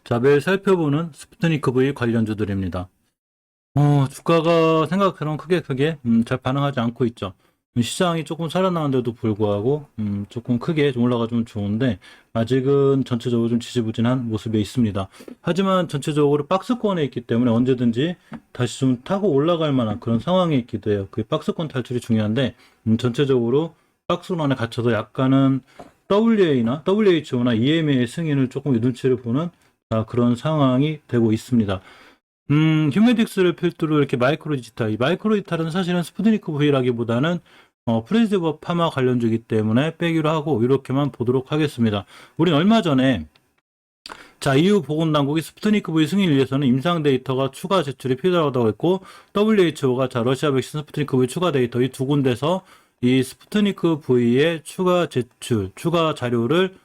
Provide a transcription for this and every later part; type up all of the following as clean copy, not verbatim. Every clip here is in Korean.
자, 매일 살펴보는 스푸트니크 V 관련주들입니다. 주가가 생각처럼 크게 잘 반응하지 않고 있죠. 시장이 조금 살아나는데도 불구하고 조금 크게 좀 올라가주면 좋은데 아직은 전체적으로 좀 지지부진한 모습에 있습니다. 하지만 전체적으로 박스권에 있기 때문에 언제든지 다시 좀 타고 올라갈 만한 그런 상황에 있기도 해요. 그 박스권 탈출이 중요한데 전체적으로 박스권 안에 갇혀서 약간은 WA나 WHO나 EMA의 승인을 조금 눈치를 보는 그런 상황이 되고 있습니다. 휴메딕스를 필두로 이렇게 마이크로 디지털, 이 마이크로 디지털은 사실은 스푸트니크 V라기보다는 프레지버 파마 관련주이기 때문에 빼기로 하고 이렇게만 보도록 하겠습니다. 우린 얼마 전에 EU 보건당국이 스푸트니크 V 승인을 위해서는 임상 데이터가 추가 제출이 필요하다고 했고 WHO가 러시아 백신 스푸트니크 V 추가 데이터 이 두 군데서 이 스푸트니크 V의 추가 제출, 추가 자료를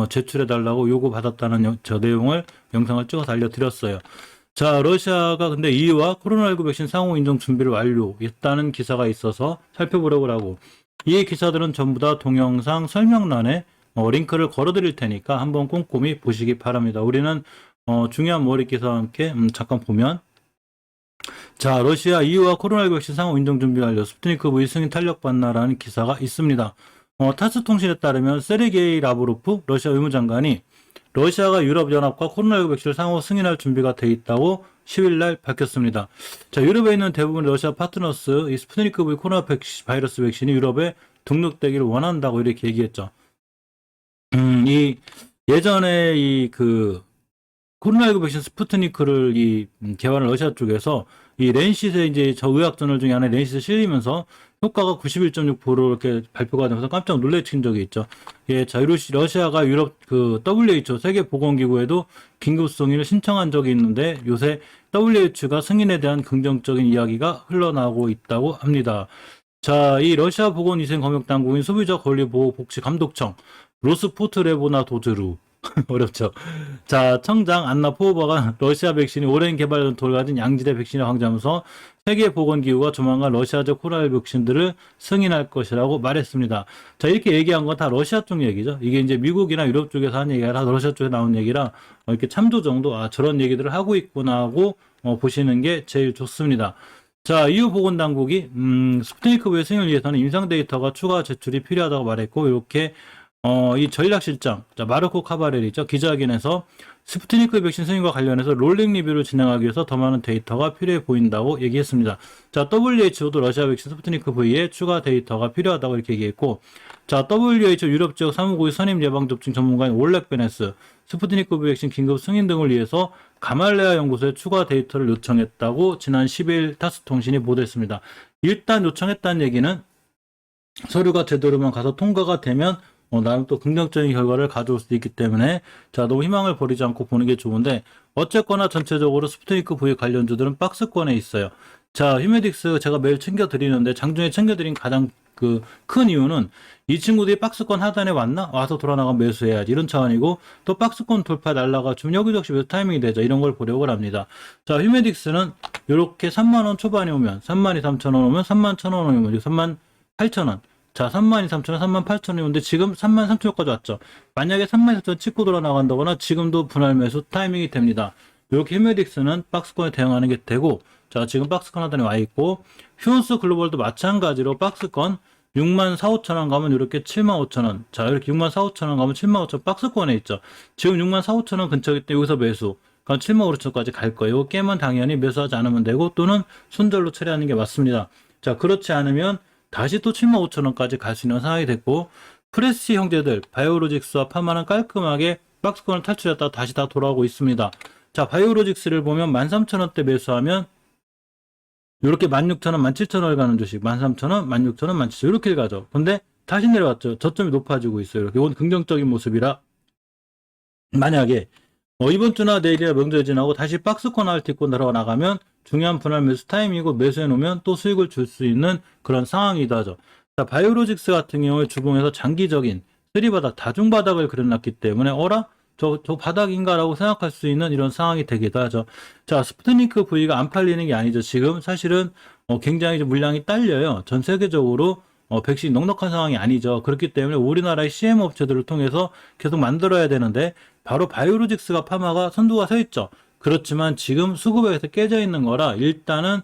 제출해달라고 요구받았다는 저 내용을 영상을 찍어서 알려드렸어요. 자, 러시아가 근데 EU와 코로나19 백신 상호 인정 준비를 완료했다는 기사가 있어서 살펴보려고 하고 이 기사들은 전부 다 동영상 설명란에 링크를 걸어드릴 테니까 한번 꼼꼼히 보시기 바랍니다. 우리는 중요한 머리 기사와 함께 잠깐 보면 자, 러시아 EU와 코로나19 백신 상호 인정 준비 완료 스푸트니크 V 승인 탄력받나라는 기사가 있습니다. 타스 통신에 따르면 세르게이 라브로프 러시아 의무장관이 러시아가 유럽연합과 코로나19 백신을 상호 승인할 준비가 돼 있다고 10일 날 밝혔습니다. 자, 유럽에 있는 대부분 러시아 파트너스 이 스푸트니크 V 코로나 바이러스 백신이 유럽에 등록되기를 원한다고 이렇게 얘기했죠. 이 예전에 코로나19 백신 스푸트니크를 개발한 러시아 쪽에서 이 렌시스의 이제 저 의학저널 중에 하나에 렌시스 실리면서 효과가 91.6% 이렇게 발표가 되면서 깜짝 놀래친 적이 있죠. 예, 자, 러시아가 유럽 WHO 세계보건기구에도 긴급 승인을 신청한 적이 있는데 요새 WHO가 승인에 대한 긍정적인 이야기가 흘러나오고 있다고 합니다. 자, 이 러시아 보건위생검역당국인 소비자권리보호복지감독청 로스포트레보나도즈루 어렵죠. 자, 청장 안나 포오바가 러시아 백신이 오랜 개발 전통을 가진 양질의 백신을 강조하면서 세계보건기구가 조만간 러시아제 코로나19 백신들을 승인할 것이라고 말했습니다. 자, 이렇게 얘기한 건 다 러시아 쪽 얘기죠. 이게 이제 미국이나 유럽 쪽에서 한 얘기가 아니라 러시아 쪽에 나온 얘기라 이렇게 참조 정도, 저런 얘기들을 하고 있구나 하고 보시는 게 제일 좋습니다. 자, EU 보건당국이 스푸트니크 V 승인을 위해서는 임상 데이터가 추가 제출이 필요하다고 말했고 이렇게 이 전략실장, 자, 마르코 카바렐이죠. 기자회견에서 스푸트니크 백신 승인과 관련해서 롤링 리뷰를 진행하기 위해서 더 많은 데이터가 필요해 보인다고 얘기했습니다. 자, WHO도 러시아 백신 스푸트니크 V에 추가 데이터가 필요하다고 이렇게 얘기했고, 자, WHO 유럽 지역 사무국의 선임 예방접종 전문가인 올렉 베네스, 스푸트니크 V 백신 긴급 승인 등을 위해서 가말레아 연구소에 추가 데이터를 요청했다고 지난 10일 타스 통신이 보도했습니다. 일단 요청했다는 얘기는 서류가 제대로만 가서 통과가 되면 나름 또 긍정적인 결과를 가져올 수 있기 때문에 자, 너무 희망을 버리지 않고 보는 게 좋은데 어쨌거나 전체적으로 스푸트니크 V 관련주들은 박스권에 있어요. 자, 휴메딕스 제가 매일 챙겨드리는데 장중에 챙겨드린 가장 큰 이유는 이 친구들이 박스권 하단에 왔나? 와서 돌아나가 매수해야지 이런 차원이고 또 박스권 돌파 날라가 좀 여기저기 매수 타이밍이 되죠. 이런 걸 보려고 합니다. 자, 휴메딕스는 이렇게 3만원 초반에 오면 32,300원 오면 31,000원 오면 38,000원 자, 32,300원, 38,000원이 오는데 지금 33,000원까지 왔죠. 만약에 33,000원 찍고 돌아 나간다거나 지금도 분할 매수 타이밍이 됩니다. 이렇게 휴메딕스는 박스권에 대응하는 게 되고, 자, 지금 박스권 하단에 와 있고, 휴온스 글로벌도 마찬가지로 박스권 64,500원 가면 이렇게 75,000원. 자, 이렇게 64,500원 가면 75,000원 박스권에 있죠. 지금 64,500원 근처이기 때문에 여기서 매수. 그럼 75,000원까지 갈 거예요. 깨면 당연히 매수하지 않으면 되고, 또는 손절로 처리하는 게 맞습니다. 자, 그렇지 않으면 다시 또 75,000원까지 갈 수 있는 상황이 됐고 프레시 형제들 바이오로직스와 파마는 깔끔하게 박스권을 탈출했다가 다시 다 돌아오고 있습니다. 자, 바이오로직스를 보면 13,000원대 매수하면 이렇게 16,000원, 17,000원을 가는 주식 13,000원, 16,000원, 17,000원 이렇게 가죠. 근데 다시 내려왔죠. 저점이 높아지고 있어요. 이렇게 이건 긍정적인 모습이라 만약에 이번 주나 내일이나 명절 지나고 다시 박스권 딛고 들어나가면 중요한 분할 매수 타임이고 매수해 놓으면 또 수익을 줄 수 있는 그런 상황이다 하죠. 자, 바이오로직스 같은 경우에 주봉에서 장기적인 쓰리바닥, 다중바닥을 그려놨기 때문에 저 바닥인가라고 생각할 수 있는 이런 상황이 되기도 하죠. 자, 스푸트니크 V가 안 팔리는 게 아니죠. 지금 사실은 굉장히 좀 물량이 딸려요. 전 세계적으로 백신이 넉넉한 상황이 아니죠. 그렇기 때문에 우리나라의 CM 업체들을 통해서 계속 만들어야 되는데 바로 바이오로직스가 파마가 선두가 서 있죠. 그렇지만 지금 수급에서 깨져 있는 거라 일단은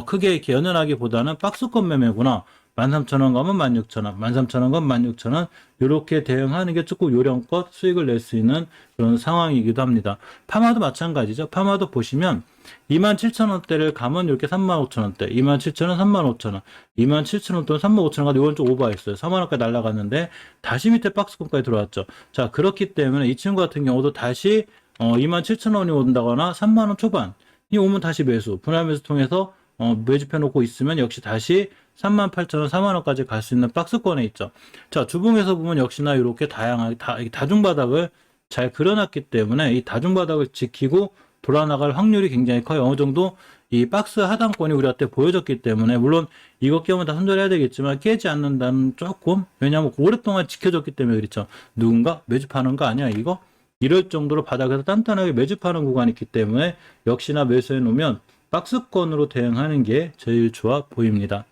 크게 이렇게 연연하기보다는 박스권 매매구나. 13,000원 가면 16,000원, 13,000원 가면 16,000원 이렇게 대응하는 게 조금 요령껏 수익을 낼 수 있는 그런 상황이기도 합니다. 파마도 마찬가지죠. 파마도 보시면 27,000원대를 가면 이렇게 35,000원대, 27,000원, 35,000원, 27,000원 또는 35,000원 가도 이건 좀 오버했어요. 4만원까지 날아갔는데 다시 밑에 박스권까지 들어왔죠. 자, 그렇기 때문에 이 친구 같은 경우도 다시 27,000원이 온다거나 3만원 초반이 오면 다시 매수, 분할 매수 통해서 매집해 놓고 있으면 역시 다시 38,000원, 4만원까지 갈 수 있는 박스권에 있죠. 자, 주봉에서 보면 역시나 이렇게 다양하게 다중바닥을 잘 그려놨기 때문에 이 다중바닥을 지키고 돌아나갈 확률이 굉장히 커요. 어느 정도 이 박스 하단권이 우리한테 보여졌기 때문에 물론 이것 깨면 다 손절해야 되겠지만 깨지 않는다는 조금, 왜냐하면 오랫동안 지켜졌기 때문에 그렇죠. 누군가 매집하는 거 아니야 이거? 이럴 정도로 바닥에서 단단하게 매집하는 구간이 있기 때문에 역시나 매수해 놓으면 박스권으로 대응하는 게 제일 좋아 보입니다.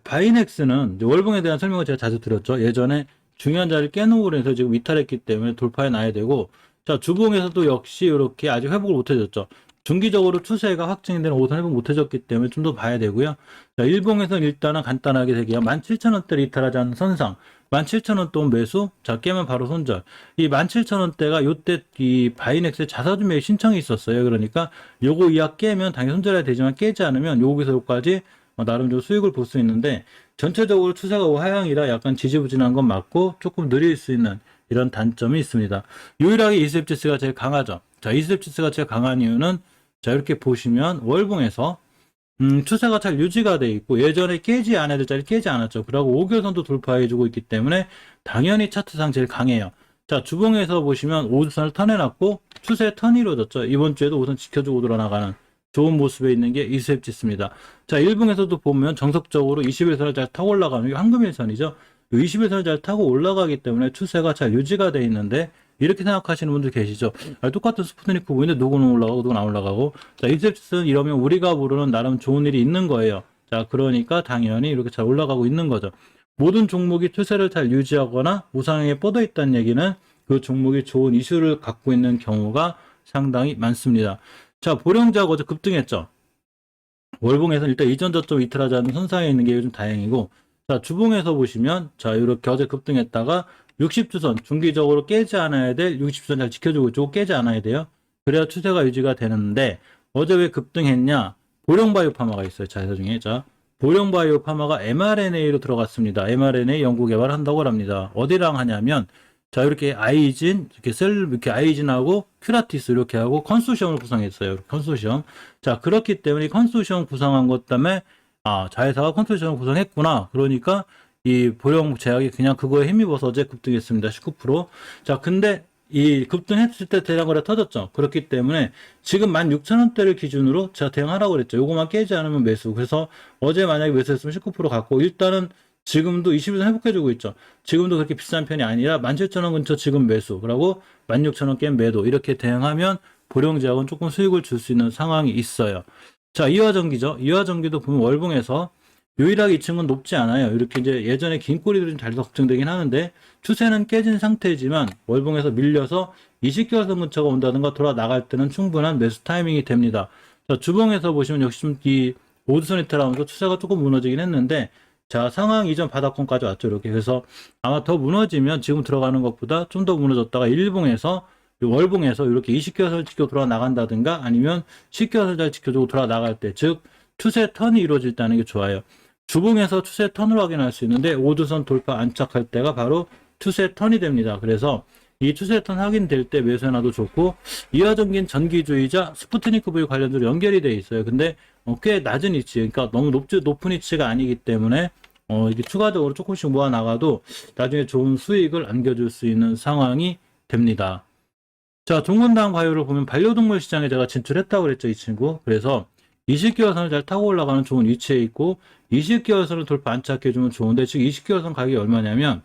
바이넥스는 월봉에 대한 설명을 제가 자주 드렸죠. 예전에 중요한 자리를 깨놓으로 해서 지금 이탈했기 때문에 돌파해 놔야 되고, 자, 주봉에서도 역시 이렇게 아직 회복을 못 해줬죠. 중기적으로 추세가 확정이 되는 오선 회복 못 해줬기 때문에 좀 더 봐야 되고요. 자, 일봉에서는 일단은 간단하게 되게요. 17,000원대를 이탈하지 않는 선상, 17,000원 돈 매수, 자, 깨면 바로 손절. 이 17,000원대가 요때 이 바이넥스의 자사주 매입 신청이 있었어요. 그러니까 요거 이하 깨면 당연히 손절해야 되지만 깨지 않으면 여기서 여기까지 나름 좀 수익을 볼 수 있는데 전체적으로 추세가 하향이라 약간 지지부진한 건 맞고 조금 느릴 수 있는 이런 단점이 있습니다. 유일하게 이셉지스가 제일 강하죠. 자, 이셉지스가 제일 강한 이유는 자, 이렇게 보시면 월봉에서 추세가 잘 유지가 돼 있고 예전에 깨지 않아야 될 자리 깨지 않았죠. 그리고 5개선도 돌파해주고 있기 때문에 당연히 차트상 제일 강해요. 자, 주봉에서 보시면 5주선을 턴해놨고 추세 턴이 이루어졌죠. 이번 주에도 우선 지켜주고 돌아나가는 좋은 모습에 있는 게 이셉지스입니다. 자, 일봉에서도 보면 정석적으로 21선을 잘 타고 올라가는 게 황금일선이죠. 21선을 잘 타고 올라가기 때문에 추세가 잘 유지가 돼 있는데 이렇게 생각하시는 분들 계시죠. 똑같은 스푸트니크 보이는데 누구는 올라가고 누구는 안 올라가고. 자, 이셉지스는 이러면 우리가 모르는 나름 좋은 일이 있는 거예요. 자, 그러니까 당연히 이렇게 잘 올라가고 있는 거죠. 모든 종목이 추세를 잘 유지하거나 우상향에 뻗어 있다는 얘기는 그 종목이 좋은 이슈를 갖고 있는 경우가 상당히 많습니다. 자, 보령자가 어제 급등했죠. 월봉에서 일단 이전 저점 이탈하지 않는 선상에 있는 게 요즘 다행이고, 자, 주봉에서 보시면, 자, 이렇게 어제 급등했다가 60주선, 중기적으로 깨지 않아야 될 60주선 잘 지켜주고 있고, 깨지 않아야 돼요. 그래야 추세가 유지가 되는데, 어제 왜 급등했냐? 보령바이오파마가 있어요. 자회사 중에. 자, 보령바이오파마가 mRNA로 들어갔습니다. mRNA 연구 개발한다고 합니다. 어디랑 하냐면, 자, 이렇게 아이진, 이렇게 아이진하고 큐라티스 이렇게 하고 컨소시엄을 구성했어요. 컨소시엄. 자, 그렇기 때문에 이 컨소시엄 구성한 것 때문에, 자회사가 컨소시엄을 구성했구나. 그러니까 이 보령 제약이 그냥 그거에 힘입어서 어제 급등했습니다. 19%. 자, 근데 이 급등했을 때 대량 거래 터졌죠. 그렇기 때문에 지금 16,000원대를 기준으로 제가 대응하라고 그랬죠. 요거만 깨지 않으면 매수. 그래서 어제 만약에 매수했으면 19% 갖고 일단은 지금도 20일선 회복해주고 있죠. 지금도 그렇게 비싼 편이 아니라 17,000원 근처 지금 매수, 그리고 16,000원 깬 매도 이렇게 대응하면 보령제약은 조금 수익을 줄 수 있는 상황이 있어요. 자, 이화전기죠. 이화전기도 보면 월봉에서 유일하게 이 친구는 높지 않아요. 이렇게 이제 예전에 긴 꼬리들이 좀 잘 걱정되긴 하는데 추세는 깨진 상태지만 월봉에서 밀려서 20개월선 근처가 온다든가 돌아 나갈 때는 충분한 매수 타이밍이 됩니다. 자, 주봉에서 보시면 역시 좀 이 5주선 이탈하면서 추세가 조금 무너지긴 했는데 자, 상황 이전 바닥권까지 왔죠. 이렇게. 그래서 아마 더 무너지면 지금 들어가는 것보다 좀 더 무너졌다가 일봉에서, 월봉에서 이렇게 20개월선 지켜 돌아 나간다든가 아니면 10개월선 잘 지켜주고 돌아 나갈 때, 즉, 추세 턴이 이루어질 때는 게 좋아요. 주봉에서 추세 턴을 확인할 수 있는데 5주선 돌파 안착할 때가 바로 추세 턴이 됩니다. 그래서 이 추세 턴 확인될 때 매수해놔도 좋고, 이화전기는 전기주의자 스푸트니크 V 관련주로 연결이 돼 있어요. 근데 꽤 낮은 위치, 그러니까 너무 높은 위치가 아니기 때문에 이게 추가적으로 조금씩 모아 나가도 나중에 좋은 수익을 안겨줄 수 있는 상황이 됩니다. 자, 종근당 바이오를 보면 반려동물 시장에 제가 진출했다고 그랬죠, 이 친구. 그래서 20개월선을 잘 타고 올라가는 좋은 위치에 있고 20개월선을 돌파 안착해주면 좋은데, 즉 20개월선 가격이 얼마냐면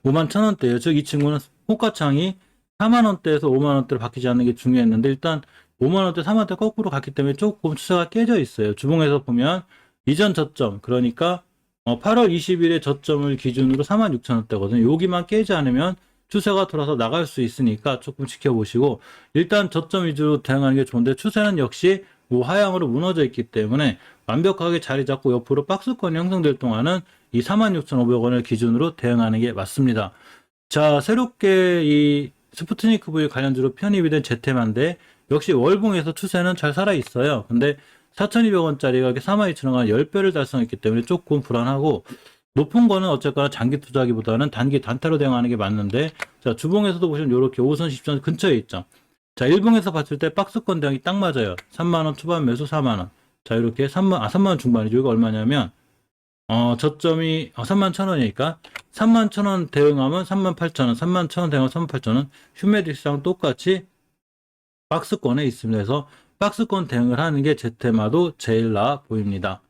51,000원대예요. 즉 이 친구는 호가창이 4만원대에서 5만원대로 바뀌지 않는 게 중요했는데 일단 5만원대, 4만원대 거꾸로 갔기 때문에 조금 추세가 깨져 있어요. 주봉에서 보면 이전 저점, 그러니까 8월 20일에 저점을 기준으로 46,000원대거든요. 여기만 깨지 않으면 추세가 돌아서 나갈 수 있으니까 조금 지켜보시고, 일단 저점 위주로 대응하는 게 좋은데, 추세는 역시 우하향으로 무너져 있기 때문에 완벽하게 자리 잡고 옆으로 박스권이 형성될 동안은 이 46,500원을 기준으로 대응하는 게 맞습니다. 자, 새롭게 이 스푸트니크 V 관련주로 편입이 된 제테마인데, 역시 월봉에서 추세는 잘 살아 있어요. 근데 4,200원짜리가 42,000원 10배를 달성했기 때문에 조금 불안하고, 높은 거는 어쨌거나 장기 투자기보다는 단기 단타로 대응하는 게 맞는데, 자, 주봉에서도 보시면 이렇게 5선 10선 근처에 있죠. 자, 일봉에서 봤을 때 박스권 대응이 딱 맞아요. 3만원 초반 매수 4만원. 자, 이렇게 3만원 중반이죠. 이거 얼마냐면, 저점이 31,000원이니까 31,000원 대응하면 38,000원, 31,000원 대응하면 38,000원. 휴메딕스랑 똑같이 박스권에 있습니다. 그래서 박스권 대응을 하는 게 제테마도 제일 나아 보입니다.